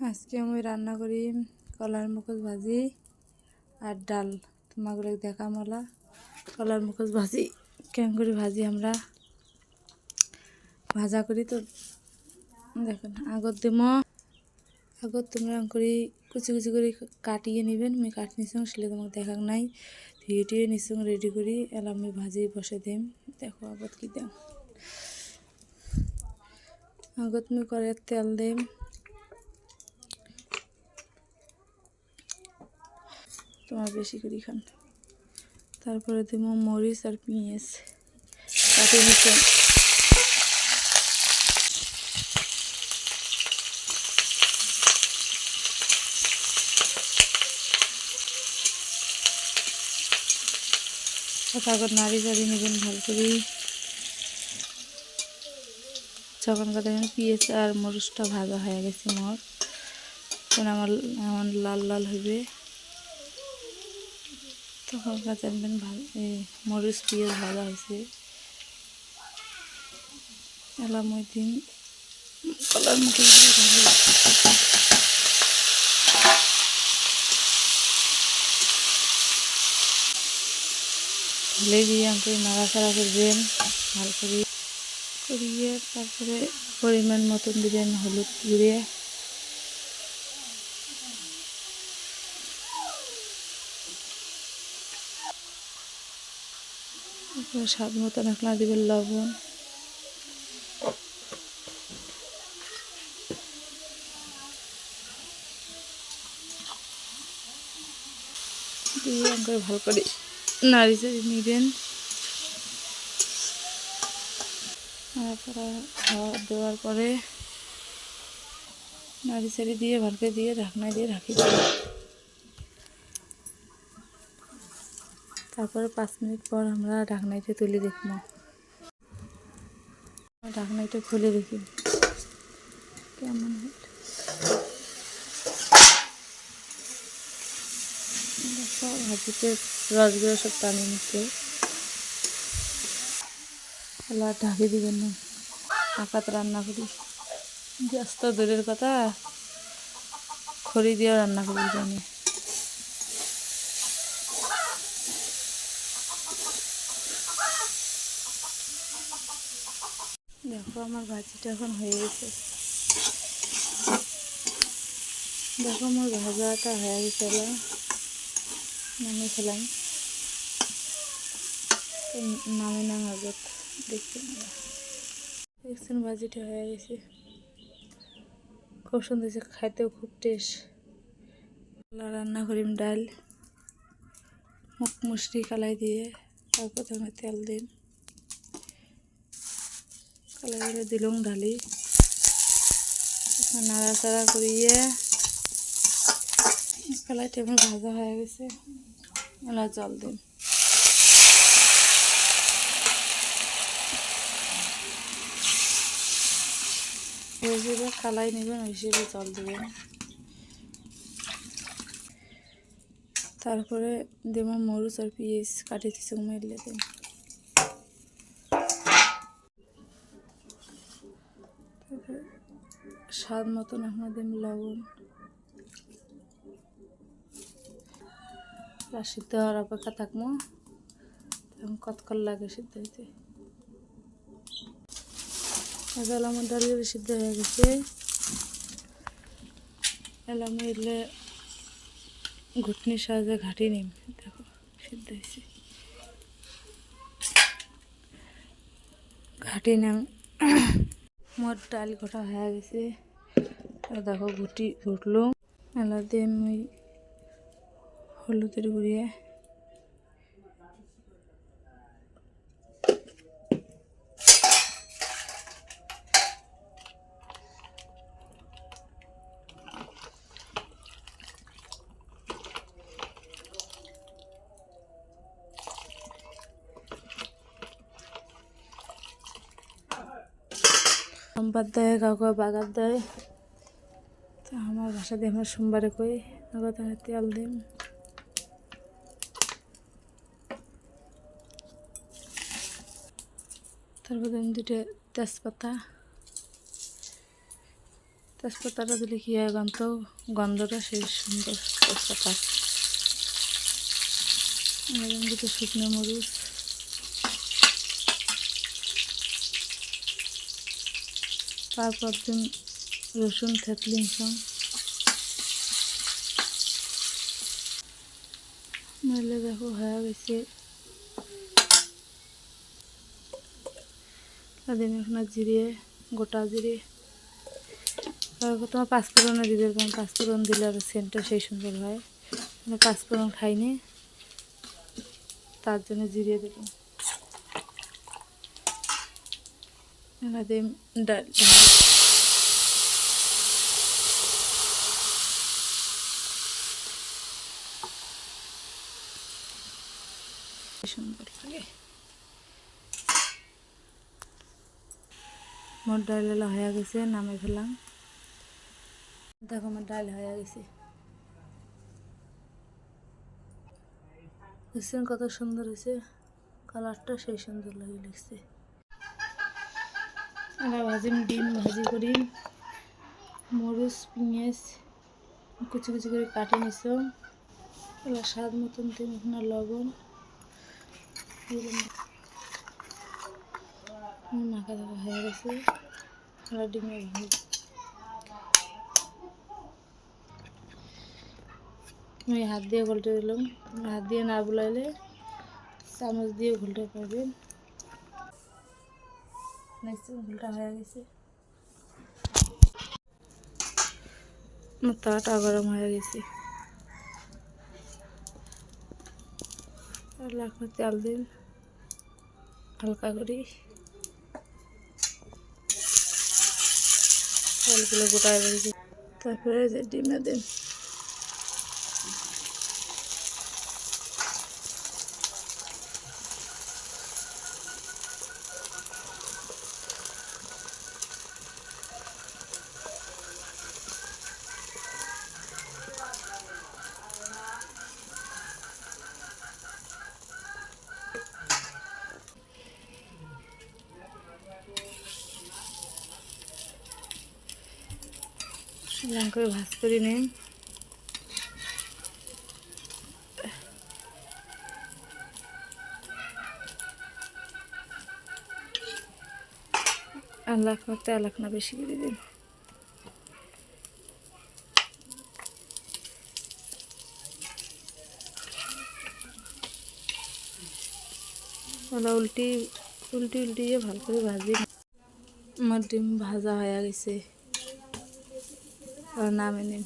আজকে আমি রান্না করি কলার মুখোশ ভাজি আর ডাল। তোমাগুলো দেখামলা কলার মুখোশ ভাজি কেমন করে ভাজি আমরা ভাজা করি। তো দেখুন আগত তোমরা করি কুচি কুচি করে কাটিয়ে নেবেন। আমি কাটি নিচ্ছি সেটা তোমাকে দেখাক নাই, ধুয়ে নিচ্ছি রেডি করি। এলা আমি ভাজি বসে দিম। দেখো আগত কি দেম, আগত আমি করে তেল দিম, তোমার বেশি করে খান। তারপরে দেব মরিচ আর পেঁয়াজ কাটিয়ে নিচ্ছি। তারপর নাড়ি চাড়ি নেবেন ভালো করে। যখন কথা পেঁয়াজ আর মরিচটা ভাজা হয়ে গেছে তখন আমার এমন লাল লাল হবে, তখন জানবেন মরিচ পেঁয়াজ ভাজা হয়েছে। এলাম ওই দিন কলার মুখোশ ঢেলে দিয়ে আমাকে নাড়াচাড়া করবেন ভালো করে করিয়ে। তারপরে পরিমাণ মতন দিবেন হলুদ গুঁড়ে, তারপরে স্বাদ মতন একলা দিবেন লবণ, দিয়ে আমাকে ভালো করে নাড়ি চাড়ি নেবেন। দেওয়ার পরে নাড়ি চাড়ি দিয়ে ভালো করে দিয়ে ঢাকনা দিয়ে ঢাকি দেবেন। তারপরে 5 মিনিট পর আমরা ঢাকনাইটা তুলে দেখব। ঢাকনাইটা খুলে দেখি কেমন ভাজিতে রসগুলো সব টানিয়ে নিচ্ছে। এলা ঢাকি দিবেন না, আঁকাতে রান্না করি, গ্যাস তো দূরের কথা, খড়ি দিয়েও রান্না করি জানি। দেখো আমার ভাজিটা এখন হয়ে গেছে। দেখো আমার ভাজাটা হয়ে গেছে, নামিয়ে ফেলাম। নামে না ভাজা দেখছেন ভাজিটা হয়ে গেছে, খুব সুন্দর হয়েছে, খাইতেও খুব টেস্ট। রান্না করিম ডাল মুখ মুসরি কালাই দিয়ে। তারপর প্রথমে তেল দিন, কালাই করে দিলুম ঢালি, নাড়াচাড়া করিয়ে কালাইটা আমার ভাজা হয়ে গেছে। এলা জল দিন, ওই হিসেবে কালাই নেবেন, ওই হিসেবে জল দেবেন। তারপরে দেব মরিচ আর পেঁয়াজ কাটি দিচ্ছি, মেলে দেন। তারপরে স্বাদ মতন আপনার দেব লবণ। সিদ্ধ হওয়ার অপেক্ষা থাকবো, তখন কতক্ষণ লাগে সিদ্ধ হইতে। এবার আমার ডালগুলো সিদ্ধ হয়ে গেছে। এলে আমি এলে ঘুটনির সাহায্যে ঘাটি নিম। দেখো সিদ্ধ হয়েছে, ঘাটি নাম মোট ডাল ঘটা হয়ে গেছে। দেখো ঘুটলো। এলা দিয়ে আমি হলুদের গুঁড়িয়ে, সম্বাদ দেয়, কাউকে বাগার দেয়। তো আমার বাসা দিয়ে আমরা সোমবারে কই আগে তাহলে তেল দিন। তারপর দিন 2টা তেজপাতা, তেজপাতাটা দিলে কি হয় গন্ধটা সেই সুন্দর তেজপাতা। দুটো শুকনো মরিচ, তারপর দিন রসুন থেতলিং সং মেলে দেখো হয়ে গেছে। দিন এখানে জিরে, গোটা জিরে, তোমার পাঁচফোড়নে দিবে, কারণ পাঁচফোড়ন দিলে আর সেন্টটা সেই সুন্দর হয়। আমি পাঁচফোড়ন খাইনি, তার জন্য জিরে দেব। দিন ডাল সুন্দর লাগে। মোট ডাল হয়ে গেছে, নামে ফেলাম। দেখো আমার ডাল হয়ে গেছে, দেখছেন কত সুন্দর হয়েছে, কালারটা সেই সুন্দর লাগে লাগছে। আমরা ভাজি ডিম ভাজি করি, মরিচ পেঁয়াজ কুচি কুচি করে কাটে নিছ, এবার স্বাদ মতন দিন এখানে লবণ মাখা দেখা হয়ে গেছে। এবার ডিমের ভাজি আমি হাত দিয়ে ঘুলটে দিলাম, হাত দিয়ে না বুলাইলে চামচ দিয়ে ঘুলটে পাবেন। ঘুলটা হয়ে গেছে, তাওয়াটা গরম হয়ে গেছে। লাখা তেল দিন হালকা করে, তেলগুলো গোটায় বেরিয়েছে। তারপরে যে ডিমে দিন, করে ভাজ করে নিন। আল্লাহ করতে আলাক না বেশি করে দিন। উল্টি উল্টি উল্টিয়ে ভালো করে ভাজি। আমার ডিম ভাজা হয়ে গেছে, নামে নিন।